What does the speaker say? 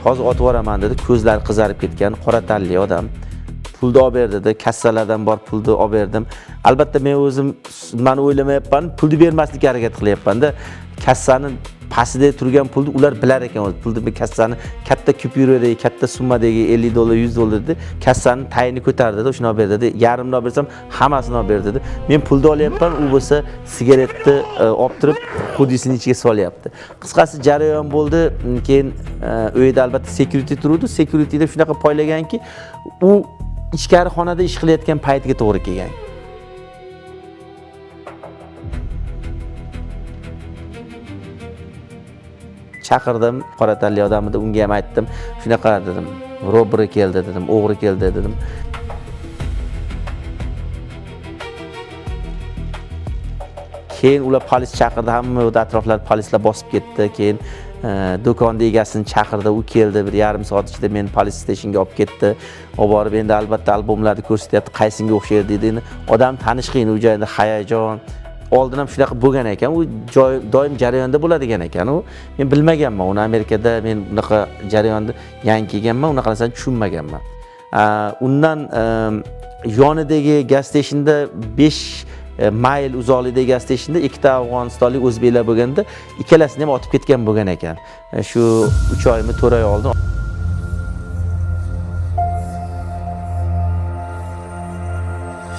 hozir otib yuboraman dedi. Ko'zlari qizarib ketgan, qora tanli odam. Pulni olib ber dedi. Kassalardan bor pulni olib berdim. Albatta men o'zim nimani o'ylamayapman, pulni bermaslikka harakat qilyapman-da. Kassani pastida turgan pulni ular bilar ekan o'zi. Pulni kassani katta kupyuradagi, katta summadagi $50, $100 dedi. Kassani tayini ko'tardi dedi, shuni olib ber dedi. Yarimni olib bersam, hammasini olib ber dedi. Men pulni olyapman, u bo'lsa sigaretni olib turib, xudisining ichiga solyapti. Qisqasi jarayon bo'ldi. Keyin u yerda albatta security turdi. Securityda shunaqa poylaganki, u ichkari xonada ish qilayotgan paytiga to'g'ri kelgan. Chaqirdim, qora tanli odamni, unga ham aytdim. Shunaqa dedim, robri keldi dedim, o'g'ri keldi dedim. Keyin ular polis chaqirdi, hamma atroflar polislar bosib ketdi. Keyin do'konning egasini chaqirdi, u keldi, bir yarim soat ichida meni police stationga olib ketdi. Olib borib endi albatta albomlarni ko'rsatyapti, qaysinga o'xshaydi dedi. Odam tanish qiyin, u joyda hayajon. Oldin ham shunaqa bo'lgan ekan, u doim jarayonda bo'ladigan ekan u. Men bilmaganman, uni Amerikada men unaqa jarayonda yangi kelganman, unaqa narsani tushunmaganman. Undan yonidagi gas stationda 5 mayl uzoqlikdagi gas stationda ikkita afg'onistonlik o'zbeklar bo'lganda, ikkalasini ham otib ketgan bo'lgan ekan. Shu 3 oymi 4 oy oldin